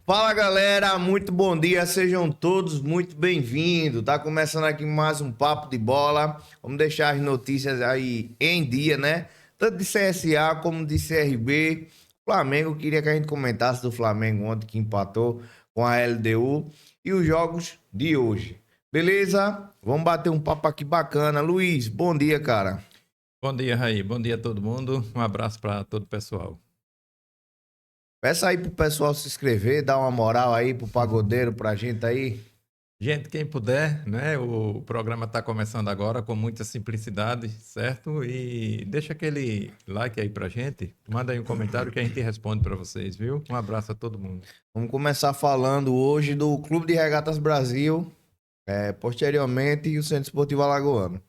Fala galera, muito bom dia, sejam todos muito bem-vindos. Tá começando aqui mais um papo de bola. Vamos deixar as notícias aí em dia, né? Tanto de CSA como de CRB. Flamengo, queria que a gente comentasse do Flamengo ontem que empatou com a LDU e os jogos de hoje. Beleza? Vamos bater um papo aqui bacana. Luiz, bom dia, cara. Bom dia, Raí. Bom dia a todo mundo. Um abraço para todo o pessoal. Peça aí pro pessoal se inscrever, dar uma moral aí pro pagodeiro, pra gente aí. Gente, quem puder, né? O programa está começando agora com muita simplicidade, certo? E deixa aquele like aí pra gente. Manda aí um comentário que a gente responde para vocês, viu? Um abraço a todo mundo. Vamos começar falando hoje do Clube de Regatas Brasil, posteriormente o Centro Esportivo Alagoano.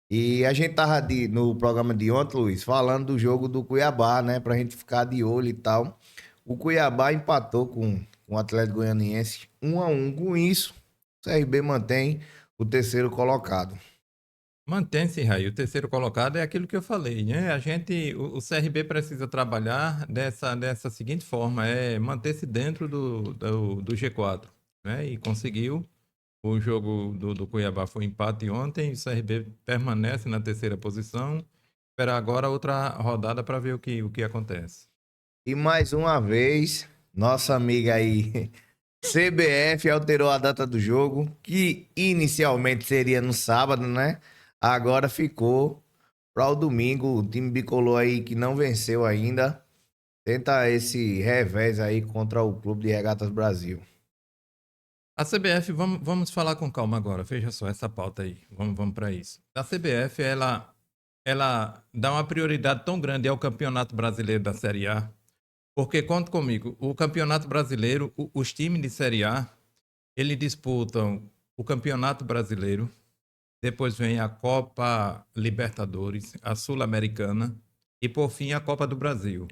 E a gente tava no programa de ontem, Luiz, falando do jogo do Cuiabá, né? Pra gente ficar de olho e tal. O Cuiabá empatou com o Atlético Goianiense 1-1. Com isso, o CRB mantém o terceiro colocado. Mantém-se, Raí. O terceiro colocado é aquilo que eu falei, né? O CRB precisa trabalhar dessa seguinte forma, é manter-se dentro do G4, né? E conseguiu. O jogo do Cuiabá foi empate ontem, o CRB permanece na terceira posição. Esperar agora outra rodada para ver o que acontece. E mais uma vez, nossa amiga aí, CBF alterou a data do jogo, que inicialmente seria no sábado, né? Agora ficou para o domingo. O time bicolor aí que não venceu ainda. Tenta esse revés aí contra o Clube de Regatas Brasil. A CBF, vamos falar com calma agora. Veja só essa pauta aí. Vamos para isso. A CBF, ela dá uma prioridade tão grande ao Campeonato Brasileiro da Série A, porque, conta comigo, o Campeonato Brasileiro, os times de Série A, eles disputam o Campeonato Brasileiro. Depois vem a Copa Libertadores, a Sul-Americana e, por fim, a Copa do Brasil.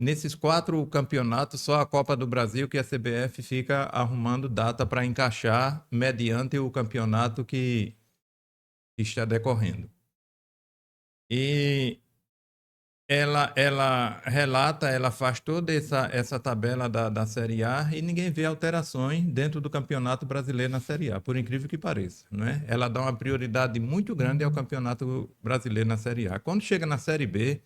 Nesses quatro campeonatos, só a Copa do Brasil que a CBF fica arrumando data para encaixar mediante o campeonato que está decorrendo. E ela relata, ela faz toda essa tabela da Série A e ninguém vê alterações dentro do Campeonato Brasileiro na Série A, por incrível que pareça, não é? Ela dá uma prioridade muito grande ao Campeonato Brasileiro na Série A. Quando chega na Série B,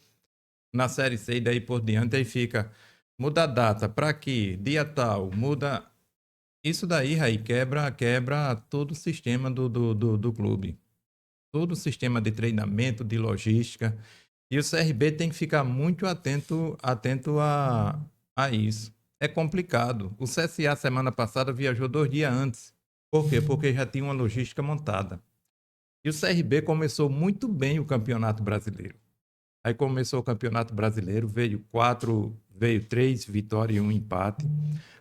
na Série C e daí por diante, aí fica, muda a data, para que dia tal, muda... Isso daí, Raí, quebra todo o sistema do clube. Todo o sistema de treinamento, de logística. E o CRB tem que ficar muito atento a isso. É complicado. O CSA, semana passada, viajou 2 dias antes. Por quê? Porque já tinha uma logística montada. E o CRB começou muito bem o Campeonato Brasileiro. Aí começou o Campeonato Brasileiro, veio 3 vitórias e 1 empate.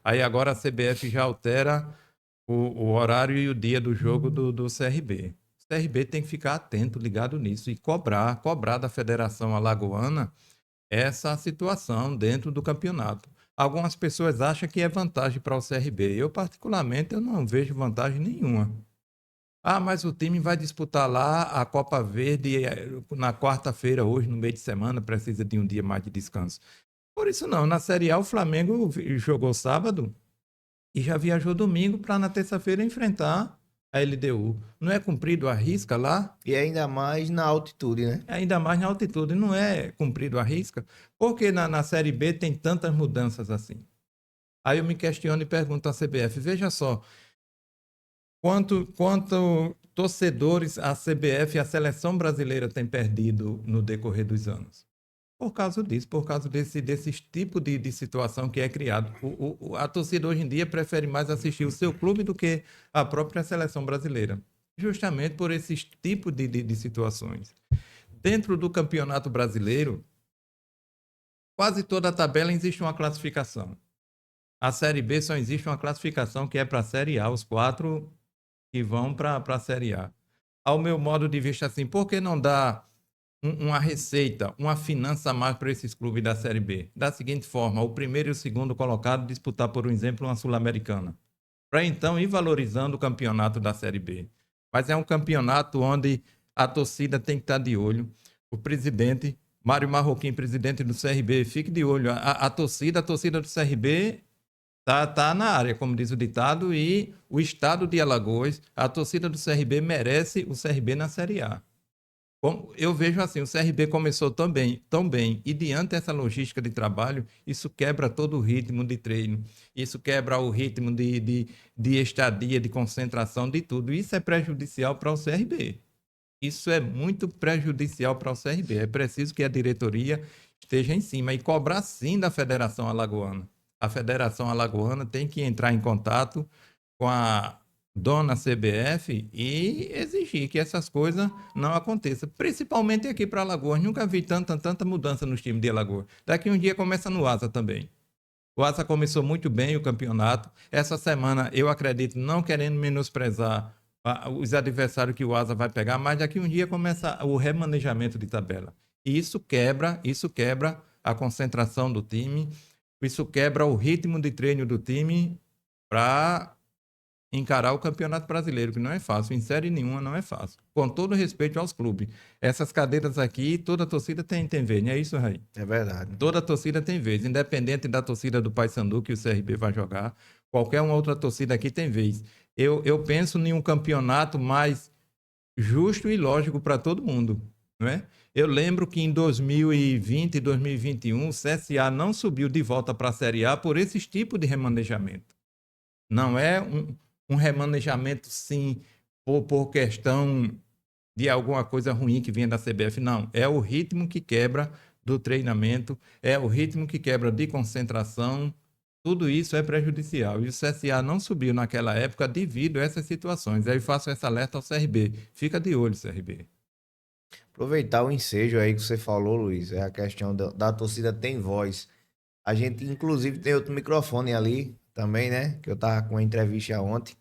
Aí agora a CBF já altera o horário e o dia do jogo do CRB. O CRB tem que ficar atento, ligado nisso e cobrar da Federação Alagoana essa situação dentro do campeonato. Algumas pessoas acham que é vantagem para o CRB. Eu, particularmente, eu não vejo vantagem nenhuma. Ah, mas o time vai disputar lá a Copa Verde na quarta-feira, hoje, no meio de semana, precisa de um dia mais de descanso. Por isso não, na Série A o Flamengo jogou sábado e já viajou domingo para na terça-feira enfrentar a LDU. Não é cumprido a risca lá? E ainda mais na altitude, né? Ainda mais na altitude, não é cumprido a risca? Por que na Série B tem tantas mudanças assim? Aí eu me questiono e pergunto à CBF, veja só, quanto torcedores a CBF e a seleção brasileira têm perdido no decorrer dos anos? Por causa disso, por causa desse tipo de situação que é criado. A torcida hoje em dia prefere mais assistir o seu clube do que a própria seleção brasileira. Justamente por esse tipo de situações. Dentro do Campeonato Brasileiro, quase toda a tabela existe uma classificação. A Série B só existe uma classificação que é para a Série A, os quatro que vão para a Série A. Ao meu modo de vista, assim, por que não dá uma receita, uma finança a mais para esses clubes da Série B? Da seguinte forma, o primeiro e o segundo colocado disputar, por exemplo, uma Sul-Americana. Para então ir valorizando o campeonato da Série B. Mas é um campeonato onde a torcida tem que estar de olho. O presidente, Mário Marroquim, presidente do CRB, fique de olho. A torcida do CRB Tá na área, como diz o ditado, e o estado de Alagoas, a torcida do CRB merece o CRB na Série A. Eu vejo assim, o CRB começou tão bem, e diante dessa logística de trabalho, isso quebra todo o ritmo de treino, isso quebra o ritmo de estadia, de concentração, de tudo. Isso é prejudicial para o CRB. Isso é muito prejudicial para o CRB. É preciso que a diretoria esteja em cima e cobrar sim da Federação Alagoana. A Federação Alagoana tem que entrar em contato com a dona CBF e exigir que essas coisas não aconteçam. Principalmente aqui para Alagoas. Nunca vi tanta mudança nos times de Alagoas. Daqui um dia começa no Asa também. O Asa começou muito bem o campeonato. Essa semana, eu acredito, não querendo menosprezar os adversários que o Asa vai pegar, mas daqui um dia começa o remanejamento de tabela. E isso quebra a concentração do time, isso quebra o ritmo de treino do time para encarar o Campeonato Brasileiro, que não é fácil, em série nenhuma não é fácil. Com todo respeito aos clubes. Essas cadeiras aqui, toda torcida tem vez, não é isso, Raí? É verdade. Toda torcida tem vez, independente da torcida do Paysandu que o CRB vai jogar, qualquer uma outra torcida aqui tem vez. Eu penso em um campeonato mais justo e lógico para todo mundo, não é? Eu lembro que em 2020 e 2021 o CSA não subiu de volta para a Série A por esse tipo de remanejamento. Não é um remanejamento, sim, por questão de alguma coisa ruim que vinha da CBF. Não, é o ritmo que quebra do treinamento, é o ritmo que quebra de concentração. Tudo isso é prejudicial. E o CSA não subiu naquela época devido a essas situações. Aí eu faço esse alerta ao CRB. Fica de olho, CRB. Aproveitar o ensejo aí que você falou, Luiz, é a questão da torcida tem voz. A gente, inclusive, tem outro microfone ali também, né? Que eu tava com uma entrevista ontem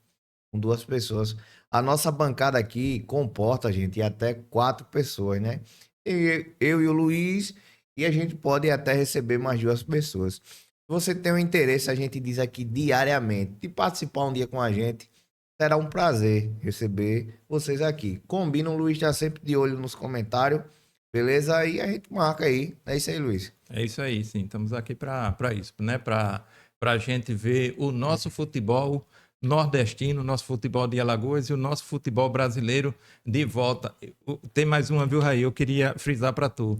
com duas pessoas. A nossa bancada aqui comporta, gente, até 4 pessoas, né? Eu e o Luiz, e a gente pode até receber mais 2 pessoas. Se você tem um interesse, a gente diz aqui diariamente, de participar um dia com a gente, será um prazer receber vocês aqui. Combina, o Luiz tá sempre de olho nos comentários, beleza? Aí a gente marca aí. É isso aí, Luiz. É isso aí, sim. Estamos aqui para isso, né? Para a gente ver o nosso futebol nordestino, nosso futebol de Alagoas e o nosso futebol brasileiro de volta. Tem mais uma, viu, Raí? Eu queria frisar para tu.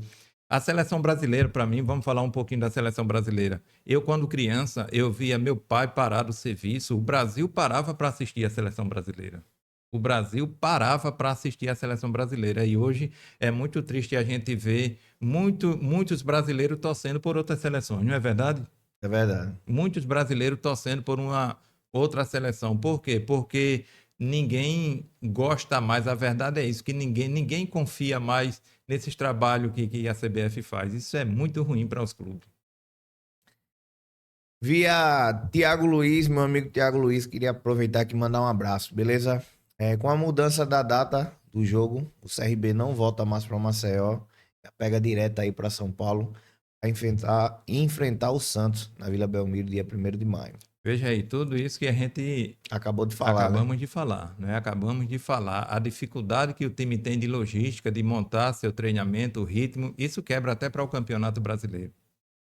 A seleção brasileira, para mim, vamos falar um pouquinho da seleção brasileira. Eu, quando criança, eu via meu pai parar do serviço, o Brasil parava para assistir a seleção brasileira. O Brasil parava para assistir a seleção brasileira. E hoje é muito triste a gente ver muitos brasileiros torcendo por outras seleções, não é verdade? É verdade. Muitos brasileiros torcendo por uma outra seleção. Por quê? Porque ninguém gosta mais, a verdade é isso, que ninguém confia mais nesses trabalhos que a CBF faz. Isso é muito ruim para os clubes. Via Tiago Luiz, meu amigo Tiago Luiz, queria aproveitar aqui e mandar um abraço, beleza? Com a mudança da data do jogo, o CRB não volta mais para Maceió, pega direto aí para São Paulo, para enfrentar o Santos na Vila Belmiro, dia 1º de maio. Veja aí, tudo isso que a gente Acabou de falar, acabamos né? de falar, né? Acabamos de falar. A dificuldade que o time tem de logística, de montar seu treinamento, o ritmo, isso quebra até para o Campeonato Brasileiro.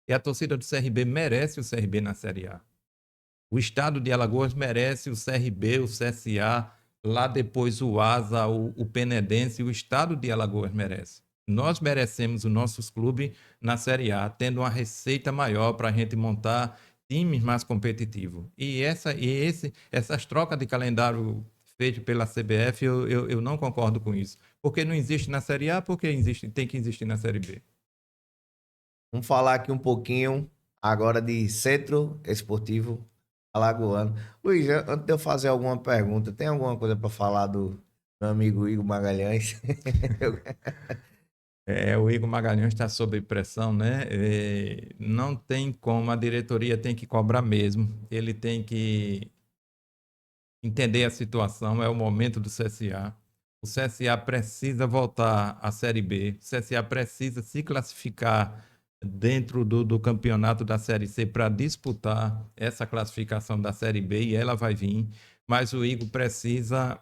E a torcida do CRB merece o CRB na Série A. O estado de Alagoas merece o CRB, o CSA, lá depois o Asa, o Penedense, o estado de Alagoas merece. Nós merecemos os nossos clubes na Série A, tendo uma receita maior para a gente montar times mais competitivos. Essas trocas de calendário feitas pela CBF, eu não concordo com isso. Porque não existe na Série A, porque tem que existir na Série B. Vamos falar aqui um pouquinho agora de Centro Esportivo Alagoano. Luiz, antes de eu fazer alguma pergunta, tem alguma coisa para falar do meu amigo Igor Magalhães? O Igor Magalhães está sob pressão, né? Não tem como, a diretoria tem que cobrar mesmo. Ele tem que entender a situação, é o momento do CSA. O CSA precisa voltar à Série B. O CSA precisa se classificar dentro do campeonato da Série C para disputar essa classificação da Série B e ela vai vir. Mas o Igor precisa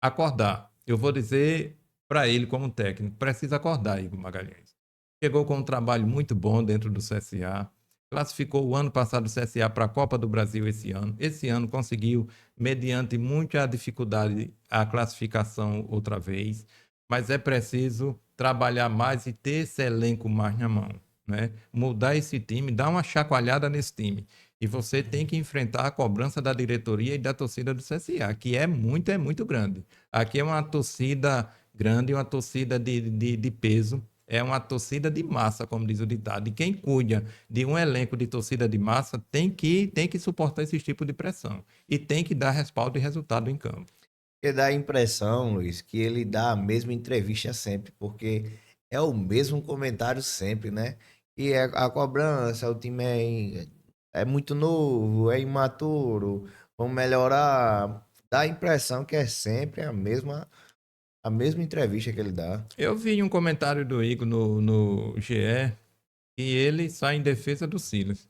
acordar. Eu vou dizer para ele como técnico, precisa acordar, Igor Magalhães. Chegou com um trabalho muito bom dentro do CSA. classificou o ano passado o CSA para a Copa do Brasil esse ano. Esse ano conseguiu, mediante muita dificuldade, a classificação outra vez. Mas é preciso trabalhar mais e ter esse elenco mais na mão, né? Mudar esse time, dar uma chacoalhada nesse time. E você tem que enfrentar a cobrança da diretoria e da torcida do CSA, que é muito grande. Aqui é uma torcida grande, uma torcida de peso, é uma torcida de massa, como diz o ditado. E quem cuida de um elenco de torcida de massa tem que suportar esse tipo de pressão. E tem que dar respaldo e resultado em campo. Porque dá a impressão, Luiz, que ele dá a mesma entrevista sempre, porque é o mesmo comentário sempre, né? E é a cobrança, o time é muito novo, é imaturo, vamos melhorar. Dá a impressão que é sempre a mesma entrevista que ele dá. Eu vi um comentário do Igor no GE e ele sai em defesa do Silas.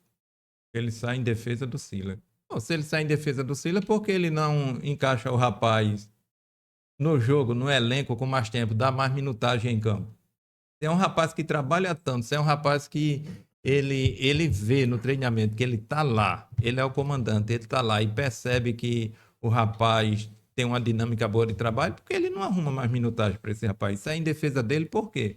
Ele sai em defesa do Silas. Bom, se ele sai em defesa do Silas, por que ele não encaixa o rapaz no jogo, no elenco, com mais tempo, dá mais minutagem em campo? É um rapaz que trabalha tanto, é um rapaz que ele vê no treinamento que ele tá lá, ele é o comandante, ele tá lá e percebe que o rapaz tem uma dinâmica boa de trabalho, porque ele não arruma mais minutagem para esse rapaz. Sai em defesa dele, por quê?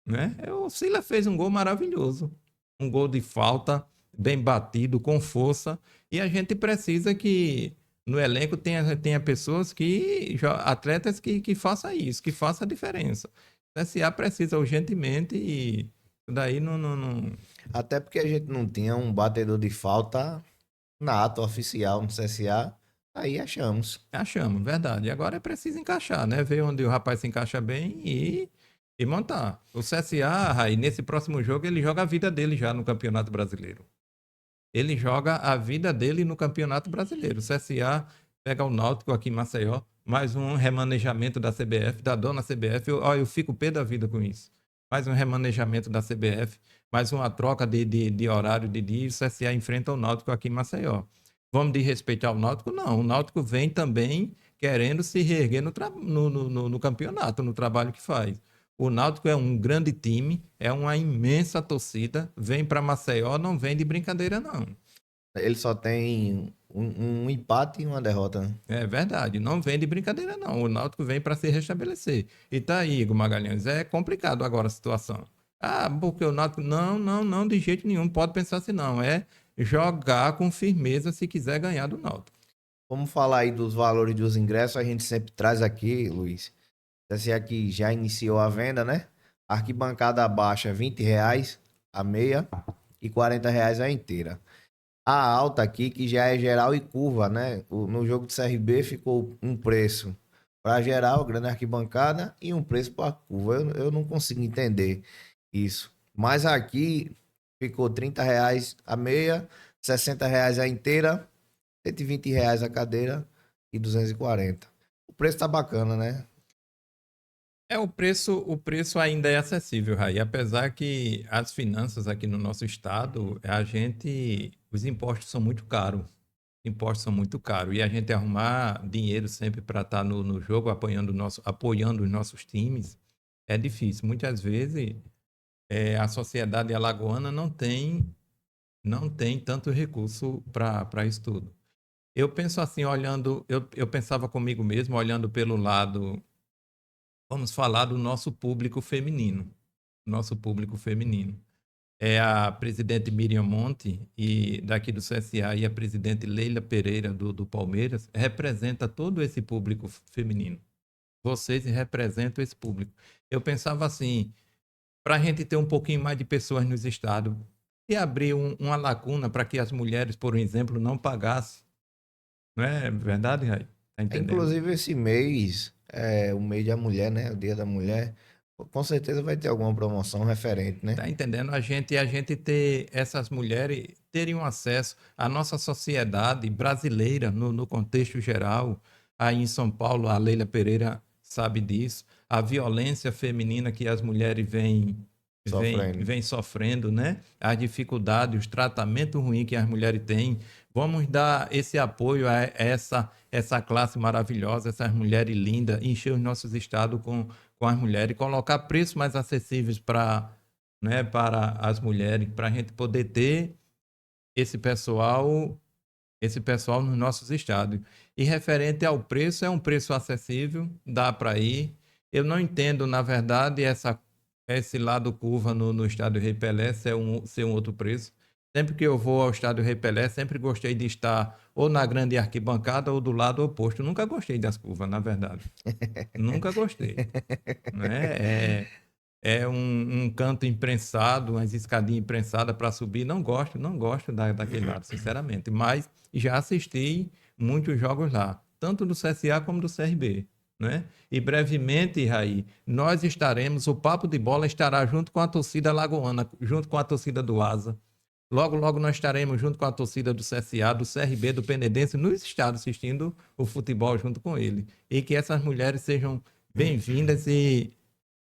Né? O Sila fez um gol maravilhoso, um gol de falta, bem batido, com força, e a gente precisa que no elenco tenha pessoas atletas que façam isso, que façam a diferença. O CSA precisa urgentemente e isso daí não. Até porque a gente não tinha um batedor de falta nato, oficial no CSA, aí achamos. Achamos, verdade. Agora é preciso encaixar, né? Ver onde o rapaz se encaixa bem e montar. O CSA, Raí, nesse próximo jogo, ele joga a vida dele já no Campeonato Brasileiro. Ele joga a vida dele no Campeonato Brasileiro. O CSA pega o Náutico aqui em Maceió, mais um remanejamento da CBF, da dona CBF. Eu fico pé da vida com isso. Mais um remanejamento da CBF, mais uma troca de horário de dia. O CSA enfrenta o Náutico aqui em Maceió. Vamos desrespeitar o Náutico? Não. O Náutico vem também querendo se reerguer no campeonato, no trabalho que faz. O Náutico é um grande time, é uma imensa torcida. Vem para Maceió, não vem de brincadeira, não. Ele só tem um empate e uma derrota, né? É verdade, não vem de brincadeira, não. O Náutico vem para se restabelecer. E tá aí, Igor Magalhães, é complicado agora a situação. Ah, porque o Náutico. Não, de jeito nenhum. Pode pensar assim, não. É jogar com firmeza se quiser ganhar do Náutico. Vamos falar aí dos valores dos ingressos, a gente sempre traz aqui, Luiz. Esse aqui já iniciou a venda, né? Arquibancada baixa, R$ 20 a meia e R$ 40 a inteira. A alta aqui, que já é geral e curva, né? No jogo do CRB ficou um preço para geral, grande arquibancada, e um preço para curva. Eu não consigo entender isso. Mas aqui ficou R$ 30 a meia, R$ 60 a inteira, R$ 120 a cadeira e 240. O preço tá bacana, né? O preço ainda é acessível, Raí. Apesar que as finanças aqui no nosso estado, os impostos são muito caros. Impostos são muito caros. E a gente arrumar dinheiro sempre para estar no jogo, apoiando os nossos times, é difícil. Muitas vezes a sociedade alagoana não tem tanto recurso para isso tudo. Eu penso assim, olhando, eu pensava comigo mesmo, olhando pelo lado. Vamos falar do nosso público feminino. Nosso público feminino. É a presidente Miriam Monte, e daqui do CSA, e a presidente Leila Pereira, do Palmeiras, representa todo esse público feminino. Vocês representam esse público. Eu pensava assim, para a gente ter um pouquinho mais de pessoas nos estados, e abrir uma lacuna para que as mulheres, por exemplo, não pagassem. Não é verdade, Rai? Tá entendendo? Inclusive, esse mês é o mês da mulher, né? O Dia da Mulher. Com certeza vai ter alguma promoção referente, né? Tá entendendo? A gente ter essas mulheres terem um acesso à nossa sociedade brasileira no contexto geral. Aí em São Paulo, a Leila Pereira sabe disso. A violência feminina que as mulheres Sofrendo. vêm sofrendo, né? As dificuldades, os tratamentos ruins que as mulheres têm. Vamos dar esse apoio a essa classe maravilhosa, essas mulheres lindas, encher os nossos estados com as mulheres, colocar preços mais acessíveis né, para as mulheres, para a gente poder ter esse pessoal nos nossos estádios. E referente ao preço, é um preço acessível, dá para ir. Eu não entendo, na verdade, esse lado curva no estádio Rei Pelé ser um outro preço. Sempre que eu vou ao estádio Rei Pelé, sempre gostei de estar ou na grande arquibancada ou do lado oposto. Nunca gostei das curvas, na verdade. Nunca gostei. Né? É um canto imprensado, umas escadinhas imprensadas para subir. Não gosto daquele lado, sinceramente. Mas já assisti muitos jogos lá, tanto do CSA como do CRB. Né? E brevemente, Raí, o Papo de Bola estará junto com a torcida lagoana, junto com a torcida do Asa. Logo, logo nós estaremos junto com a torcida do CSA, do CRB, do Penedense, nos estados assistindo o futebol junto com ele. E que essas mulheres sejam bem-vindas e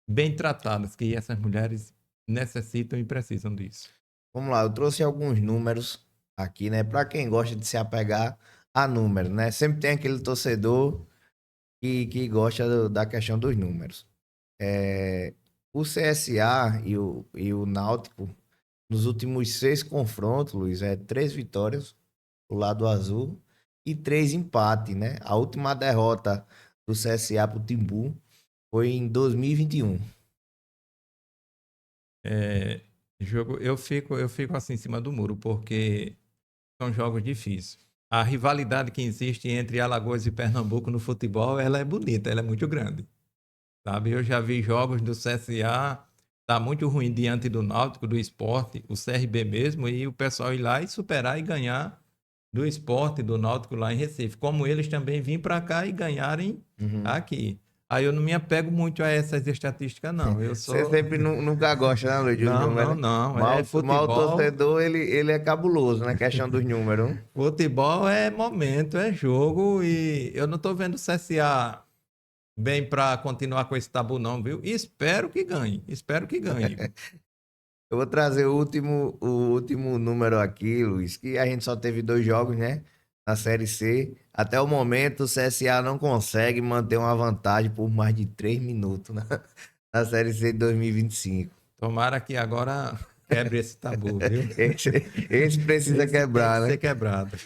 bem tratadas, que essas mulheres necessitam e precisam disso. Vamos lá, eu trouxe alguns números aqui, né? Para quem gosta de se apegar a números, né? Sempre tem aquele torcedor que gosta da questão dos números. O CSA e o Náutico, nos últimos 6 confrontos, Luiz, 3 vitórias do lado azul e 3 empates, né? A última derrota do CSA pro Timbu foi em 2021. Eu fico assim em cima do muro, porque são jogos difíceis. A rivalidade que existe entre Alagoas e Pernambuco no futebol, ela é bonita, ela é muito grande. Sabe? Eu já vi jogos do CSA, tá muito ruim diante do Náutico, do Sport, o CRB mesmo, e o pessoal ir lá e superar e ganhar do Sport, do Náutico lá em Recife. Como eles também vêm para cá e ganharem aqui. Aí eu não me apego muito a essas estatísticas, não. Eu Você sou. sempre nunca gosta, né, Luiz, dos números? Não. É Mal o futebol. torcedor, ele é cabuloso na questão dos números. Futebol é momento, é jogo e eu não tô vendo o CSA bem para continuar com esse tabu, não, viu? E espero que ganhe. Espero que ganhe. Eu vou trazer o último número aqui, Luiz, que a gente só teve 2 jogos, né? Na Série C. Até o momento, o CSA não consegue manter uma vantagem por mais de 3 minutos na Série C de 2025. Tomara que agora quebre esse tabu, viu? Esse precisa Esse tem quebrar, que né? ser quebrado.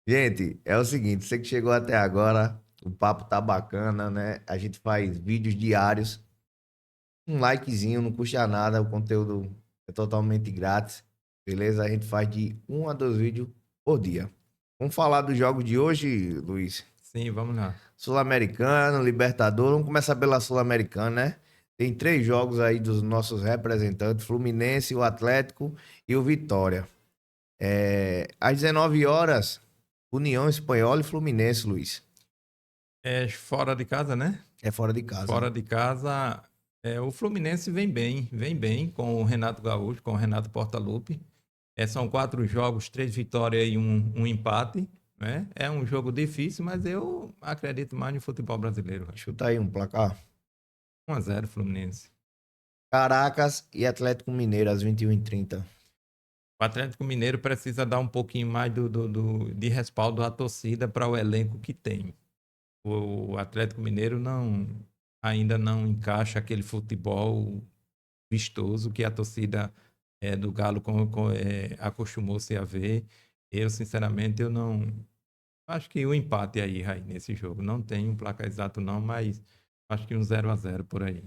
Gente, é o seguinte, você que chegou até agora, o papo tá bacana, né? A gente faz vídeos diários. Um likezinho não custa nada, o conteúdo é totalmente grátis, beleza? A gente faz de 1 a 2 vídeos por dia. Vamos falar dos jogos de hoje, Luiz? Sim, vamos lá. Sul-Americano, Libertadores, vamos começar pela Sul-Americana, né? Tem 3 jogos aí dos nossos representantes, Fluminense, o Atlético e o Vitória. Às 19 horas, União Espanhola e Fluminense, Luiz. É fora de casa, né? É fora de casa. Fora de casa, o Fluminense vem bem com o Renato Gaúcho, com o Renato Portaluppi. São 4 jogos, 3 vitórias e um empate. Né? É um jogo difícil, mas eu acredito mais no futebol brasileiro. Chuta aí um placar. 1-0 Fluminense. Caracas e Atlético Mineiro às 21h30. O Atlético Mineiro precisa dar um pouquinho mais de respaldo à torcida para o elenco que tem. O Atlético Mineiro ainda não encaixa aquele futebol vistoso que a torcida do Galo acostumou-se a ver. Eu, sinceramente, eu não... Acho que o empate aí, Raí, nesse jogo. Não tem um placar exato não, mas acho que um 0-0 por aí.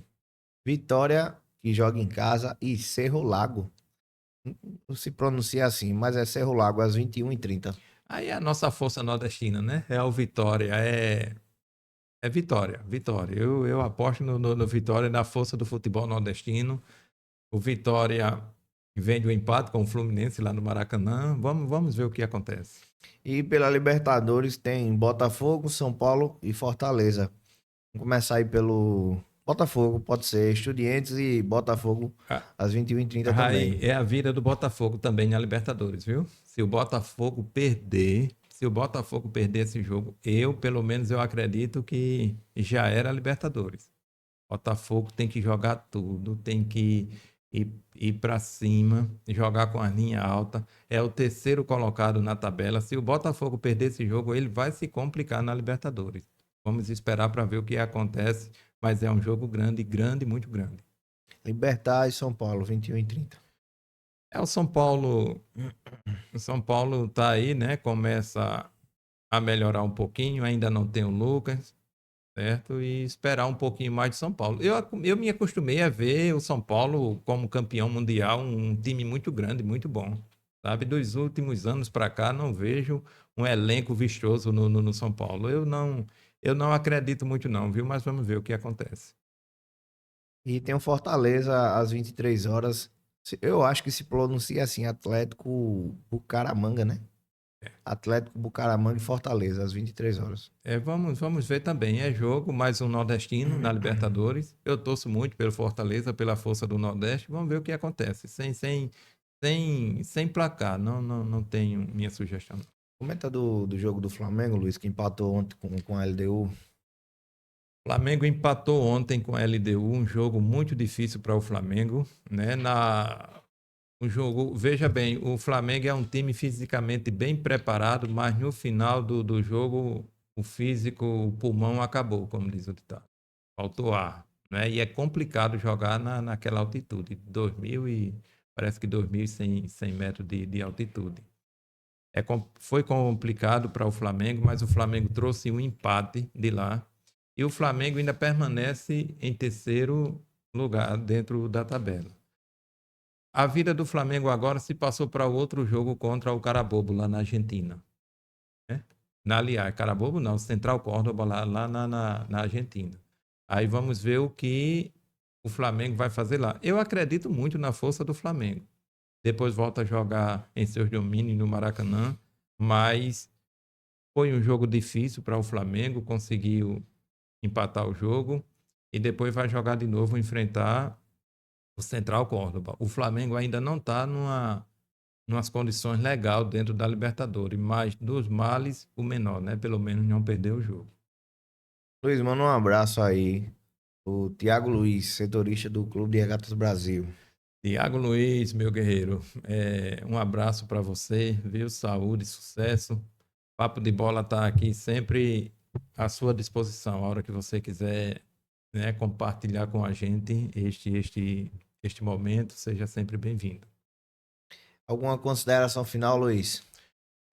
Vitória, que joga em casa, e Cerro Lago. Não se pronuncia assim, mas é Cerro Lago às 21h30. Aí é a nossa força nordestina, né? É o Vitória, é Vitória, Vitória. Eu aposto no Vitória, na força do futebol nordestino. O Vitória vem do empate com o Fluminense lá no Maracanã. Vamos ver o que acontece. E pela Libertadores tem Botafogo, São Paulo e Fortaleza. Vamos começar aí pelo Botafogo, pode ser Estudiantes e Botafogo às 21h30 também. Aí é a vida do Botafogo também na Libertadores, viu? Se o Botafogo perder esse jogo, pelo menos eu acredito que já era a Libertadores. Botafogo tem que jogar tudo, tem que ir para cima, jogar com a linha alta. É o terceiro colocado na tabela. Se o Botafogo perder esse jogo, ele vai se complicar na Libertadores. Vamos esperar para ver o que acontece, mas é um jogo grande, muito grande. Libertad e São Paulo, 21h30. O São Paulo tá aí, né? Começa a melhorar um pouquinho, ainda não tem o Lucas, certo? E esperar um pouquinho mais de São Paulo. Eu me acostumei a ver o São Paulo como campeão mundial, um time muito grande, muito bom. Sabe, dos últimos anos para cá, não vejo um elenco vistoso no São Paulo. Eu não acredito muito não, viu? Mas vamos ver o que acontece. E tem o Fortaleza às 23 horas. Eu acho que se pronuncia assim, Atlético Bucaramanga, né? Atlético Bucaramanga e Fortaleza, às 23 horas. Vamos ver também. É jogo, mais um nordestino na Libertadores. Eu torço muito pelo Fortaleza, pela força do Nordeste. Vamos ver o que acontece. Sem placar. Não tenho minha sugestão. Comenta do jogo do Flamengo, Luiz, que empatou ontem com a LDU. O Flamengo empatou ontem com a LDU, um jogo muito difícil para o Flamengo, né? O jogo, veja bem, o Flamengo é um time fisicamente bem preparado, mas no final do jogo o físico, o pulmão acabou, como diz o ditado. Faltou ar, né? E é complicado jogar naquela altitude, 2000 e parece que 2.100 metros de altitude. Foi complicado para o Flamengo, mas o Flamengo trouxe um empate de lá. E o Flamengo ainda permanece em terceiro lugar dentro da tabela. A vida do Flamengo agora se passou para o outro jogo contra o Carabobo, lá na Argentina. Né? Aliás, Carabobo não, Central Córdoba, lá na Argentina. Aí vamos ver o que o Flamengo vai fazer lá. Eu acredito muito na força do Flamengo. Depois volta a jogar em seus domínios no Maracanã, mas foi um jogo difícil para o Flamengo, conseguiu empatar o jogo e depois vai jogar de novo, enfrentar o Central Córdoba. O Flamengo ainda não está numas condições legais dentro da Libertadores, mas dos males, o menor, né? Pelo menos não perder o jogo. Luiz, manda um abraço aí. O Thiago Luiz, setorista do Clube de Regatas Brasil. Tiago Luiz, meu guerreiro, um abraço para você, viu? Saúde, sucesso. Papo de Bola está aqui sempre à sua disposição, a hora que você quiser, né, compartilhar com a gente este momento, seja sempre bem-vindo. Alguma consideração final, Luiz?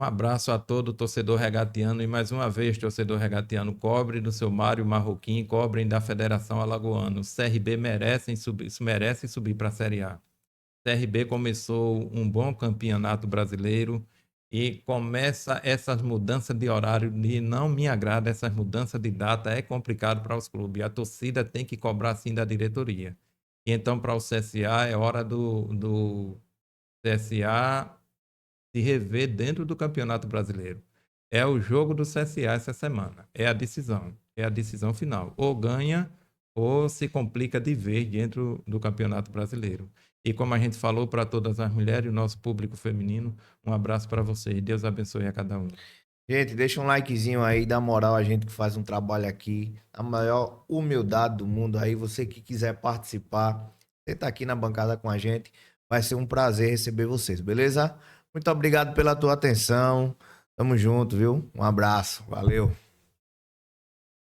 Um abraço a todo torcedor regatiano e mais uma vez, torcedor regatiano, cobre do seu Mário Marroquim, cobrem da Federação Alagoana. O CRB merece subir para a Série A. O CRB começou um bom campeonato brasileiro e começa essas mudanças de horário e não me agrada essas mudanças de data, é complicado para os clubes. A torcida tem que cobrar sim da diretoria. E então para o CSA é hora do CSA se rever dentro do Campeonato Brasileiro. É o jogo do CSA essa semana. É a decisão final. Ou ganha ou se complica de vez dentro do Campeonato Brasileiro. E como a gente falou para todas as mulheres, o nosso público feminino, um abraço para vocês. Deus abençoe a cada um. Gente, deixa um likezinho aí, dá moral a gente que faz um trabalho aqui, a maior humildade do mundo aí. Você que quiser participar, você tá aqui na bancada com a gente, vai ser um prazer receber vocês, beleza? Muito obrigado pela tua atenção. Tamo junto, viu? Um abraço, valeu.